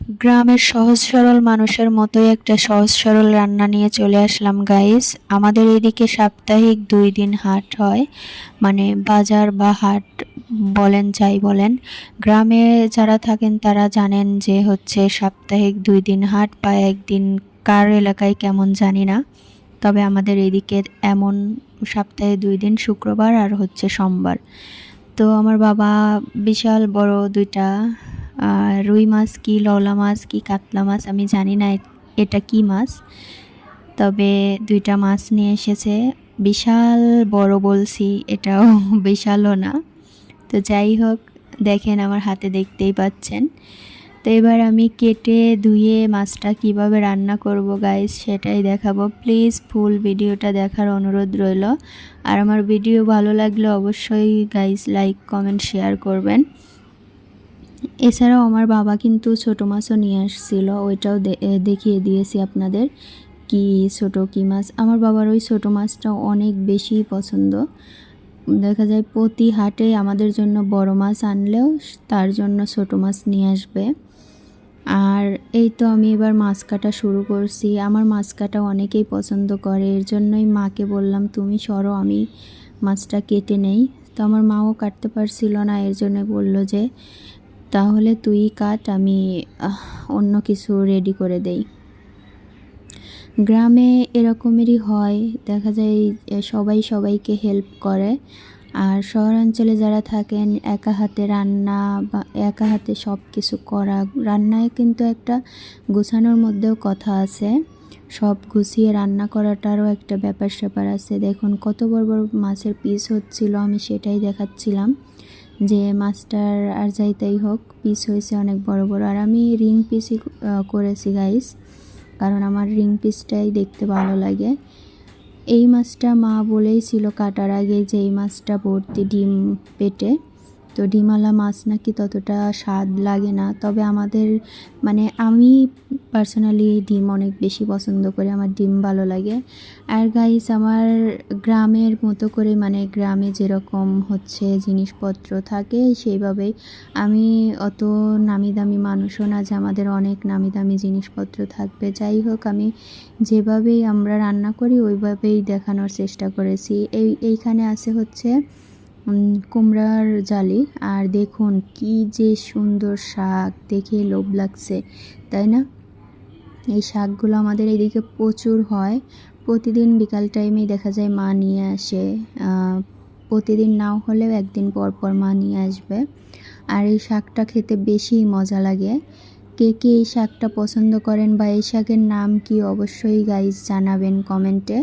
গ্রামের সহজ সরল মানুষের মতোই একটা সহজ সরল রান্না নিয়ে চলে আসলাম গাইস। আমাদের এদিকে সাপ্তাহিক 2 দিন হাট হয়, মানে বাজার বা হাট বলেন যাই বলেন। গ্রামে যারা থাকেন তারা জানেন যে হচ্ছে সাপ্তাহিক 2 দিন হাট বা একদিন, কার এলাকায় কেমন জানি না, তবে আমাদের এদিকে এমন সপ্তাহে 2 দিন, শুক্রবার আর হচ্ছে সোমবার। তো আমার বাবা বিশাল বড় দুইটা রুই মাছ কি লওলা মাছ কি কাতলা মাছ আমি জানি না এটা কি মাছ, তবে দুইটা মাছ নিয়ে এসেছে। বিশাল বড় বলছি, এটাও বিশালও না। তো যাই হোক, দেখেন আমার হাতে দেখতেই পাচ্ছেন। তো এবার আমি কেটে ধুয়ে মাছটা কিভাবে রান্না করব গাইস সেটাই দেখাবো। প্লিজ ফুল ভিডিওটা দেখার অনুরোধ রইল। আর আমার ভিডিও ভালো লাগলে অবশ্যই গাইস লাইক কমেন্ট শেয়ার করবেন। এছাড়াও আমার বাবা কিন্তু ছোটো মাছও নিয়ে আসছিল, ওইটাও দেখিয়ে দিয়েছি আপনাদের কি ছোট কি মাছ। আমার বাবার ওই ছোটো মাছটা অনেক বেশি পছন্দ। দেখা যায় প্রতি হাটে আমাদের জন্য বড় মাছ আনলেও তার জন্য ছোটো মাছ নিয়ে আসবে। আর এই তো আমি এবার মাছ কাটা শুরু করছি। আমার মাছ কাটা অনেকেই পছন্দ করে, এর জন্যই মাকে বললাম তুমি সরো, আমি মাছটা কেটে নেই। তো আমার মাও কাটতে পারছিল না, এর জন্য বলল যে তাহলে তুই কাট, আমি অন্য কিছু রেডি করে দেই। গ্রামে এরকমেরই হয়, দেখা যায় সবাই সবাইকে হেল্প করে। আর শহরাঞ্চলে যারা থাকেন একা হাতে রান্না বা একা হাতে সব কিছু করা, রান্নায় কিন্তু একটা গুছানোর মধ্যেও কথা আছে, সব গুছিয়ে রান্না করাটারও একটা ব্যাপার স্যাপার আছে। দেখুন কত বড় বড় মাছের পিস হচ্ছিল, আমি সেটাই দেখাচ্ছিলাম যে মাছটার আর যাইতেই হোক পিস হয়েছে অনেক বড় বড়। আর আমি রিং পিসই করেছি গাইস, কারণ আমার রিং পিসটাই দেখতে ভালো লাগে। এই মাছটা মা বলেই ছিল কাটার আগে যে এই মাছটা ভর্তি ডিম পেটে, তো ডিমওয়ালা মাছ নাকি ততটা স্বাদ লাগে না। তবে আমাদের মানে আমি পার্সোনালি ডিম অনেক বেশি পছন্দ করি, আমার ডিম ভালো লাগে। আর গাইস আমার গ্রামের মতো করে, মানে গ্রামে যেরকম হচ্ছে জিনিসপত্র থাকে সেইভাবেই, আমি অত নামি দামি মানুষও না যে আমাদের অনেক নামি দামি জিনিসপত্র থাকবে। যাই হোক, আমি যেভাবেই আমরা রান্না করি ওইভাবেই দেখানোর চেষ্টা করেছি। এইখানে আছে হচ্ছে কুমড়ার জালি, আর দেখুন কি যে সুন্দর শাক, দেখে লোভ লাগছে তাই না। এই শাকগুলো আমাদের এদিকে প্রচুর হয়, প্রতিদিন বিকাল টাইমেই দেখা যায় মা নিয়ে আসে। প্রতিদিন নাও হলেও একদিন পর পর মা নিয়ে আসবে। আর এই শাকটা খেতে বেশি মজা লাগে। কে কে এই শাকটা পছন্দ করেন বা এই শাকের নাম কি অবশ্যই গাইস জানাবেন কমেন্টে।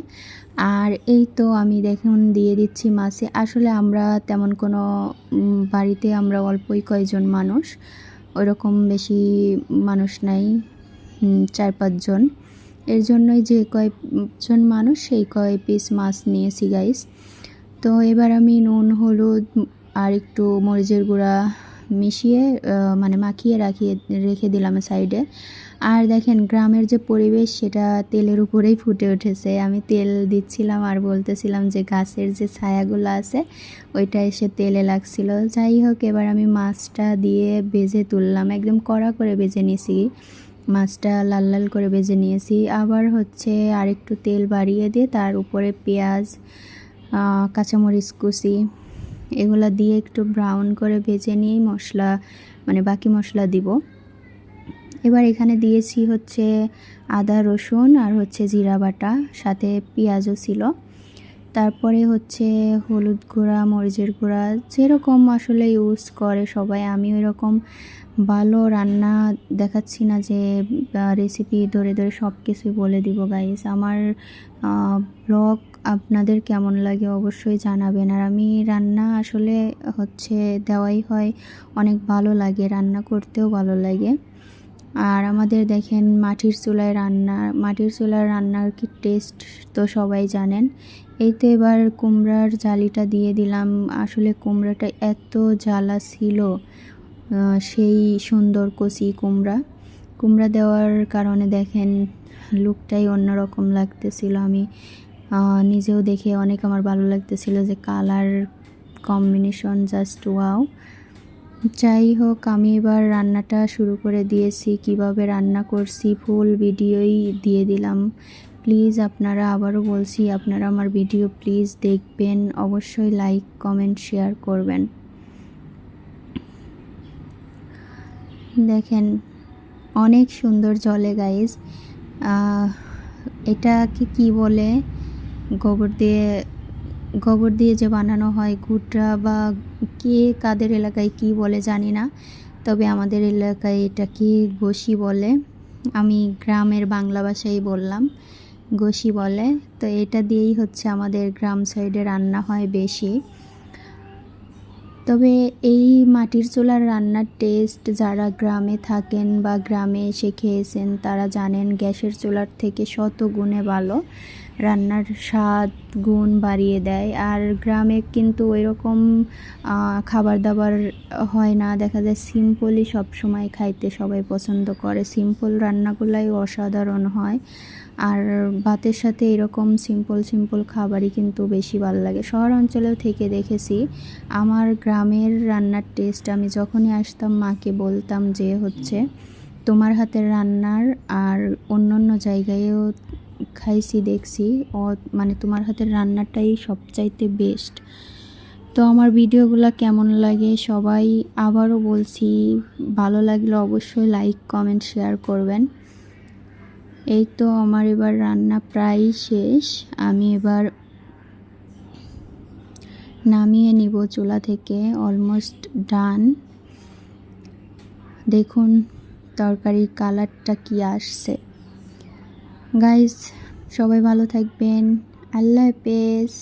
আর এই তো আমি দেখুন দিয়ে দিচ্ছি মাছে। আসলে আমরা তেমন কোনো বাড়িতে আমরা অল্পই কয়েকজন মানুষ, ওইরকম বেশি মানুষ নাই, 4-5 জন। এর জন্যই যে কয়েকজন মানুষ সেই কয় পিস মাছ নিয়েছি গাইস। তো এবার আমি নুন হলুদ আর একটু মরিচের গুঁড়া মিশিয়ে মানে মাখিয়ে রেখে দিলাম সাইডে। আর দেখেন গ্রামের যে পরিবেশ সেটা তেলের উপরেই ফুটে উঠেছে। আমি তেল দিচ্ছিলাম আর বলতেছিলাম যে গাছের যে ছায়াগুলো আছে ওইটা এসে তেলে লাগছিল। যাই হোক, এবার আমি মাছটা দিয়ে ভেজে তুললাম, একদম কড়া করে ভেজে নিয়েছি মাছটা, লাল লাল করে ভেজে নিয়েছি। আবার হচ্ছে আরেকটু তেল বাড়িয়ে দিয়ে তার উপরে পেঁয়াজ, কাঁচামরিচ কুচি এগুলা দিয়ে একটু ব্রাউন করে ভেজে নিয়েই মশলা, মানে বাকি মশলা দিব। এবার এখানে দিয়েছি হচ্ছে আদা রসুন আর হচ্ছে জিরা বাটা, সাথে পেঁয়াজও ছিল। তারপরে হচ্ছে হলুদ গুঁড়া, মরিচের গুঁড়া, যেরকম আসলে ইউজ করে সবাই। আমি ওই রকম ভালো রান্না দেখাচ্ছি না যে রেসিপি ধরে ধরে সব কিছুই বলে দিব গাইস। আমার ব্লগ আপনাদের কেমন লাগে অবশ্যই জানাবেন। আর আমি রান্না আসলে হচ্ছে দেওয়াই হয়, অনেক ভালো লাগে, রান্না করতেও ভালো লাগে। আর আমাদের দেখেন মাটির চুলায় রান্নার কি টেস্ট তো সবাই জানেন। এই তো এবার কুমড়ার জালিটা দিয়ে দিলাম। আসলে কুমড়াটা এত জ্বালা ছিল, সেই সুন্দর কচি কুমড়া দেওয়ার কারণে দেখেন লুকটাই অন্যরকম লাগতেছিল। আমি নিজেও দেখে অনেক আমার ভালো লাগতেছিল যে কালার কম্বিনেশন জাস্ট ওয়াও। যাই হোক, আমি এবার রান্নাটা শুরু করে দিয়েছি। কিভাবে রান্না করছি ফুল ভিডিওই দিয়ে দিলাম। প্লিজ আপনারা, আবারও বলছি, আপনারা আমার ভিডিও প্লিজ দেখবেন, অবশ্যই লাইক কমেন্ট শেয়ার করবেন। দেখেন অনেক সুন্দর জলে গাইস। এটাকে কি বলে, গোবর দিয়ে যে বানানো হয় গুটরা, বা কে কাদের এলাকায় কি বলে জানি না, তবে আমাদের এলাকায় এটাকে গোশি বলে। আমি গ্রামের বাংলা ভাষায় বললাম, গোশি বলে। তো এটা দিয়েই হচ্ছে আমাদের গ্রাম সাইডে রান্না হয় বেশি। তবে এই মাটির চুলার রান্নার টেস্ট যারা গ্রামে থাকেন বা গ্রামে এসে খেয়েছেন তারা জানেন গ্যাসের চুলার থেকে শত গুণে ভালো, রান্নার স্বাদ গুণ বাড়িয়ে দেয়। আর গ্রামে কিন্তু ওইরকম খাবার দাবার হয় না, দেখা যায় সিম্পলই সবসময় খাইতে সবাই পছন্দ করে, সিম্পল রান্নাগুলাই অসাধারণ হয়। আর ভাতের সাথে এরকম সিম্পল খাবারই কিন্তু বেশি ভালো লাগে। শহর অঞ্চলেও থেকে দেখেছি, আমার গ্রামের রান্নার টেস্ট আমি যখনই আসতাম মাকে বলতাম যে হচ্ছে তোমার হাতের রান্নার, আর অন্য জায়গায়ও খাইছি দেখছি, মানে তোমার হাতের রান্নাটাই সবচাইতে বেস্ট। তো আমার ভিডিওগুলো কেমন লাগে সবাই, আবারও বলছি, ভালো লাগলে অবশ্যই লাইক কমেন্ট শেয়ার করবেন। এই তো আমার এবার রান্না প্রায় শেষ, আমি এবার নামিয়ে নিব চুলা থেকে, অলমোস্ট ডান। দেখুন তরকারির কালারটা কি আসছে। গাইস সবাই ভালো থাকবেন, আল্লাহ হাফেজ।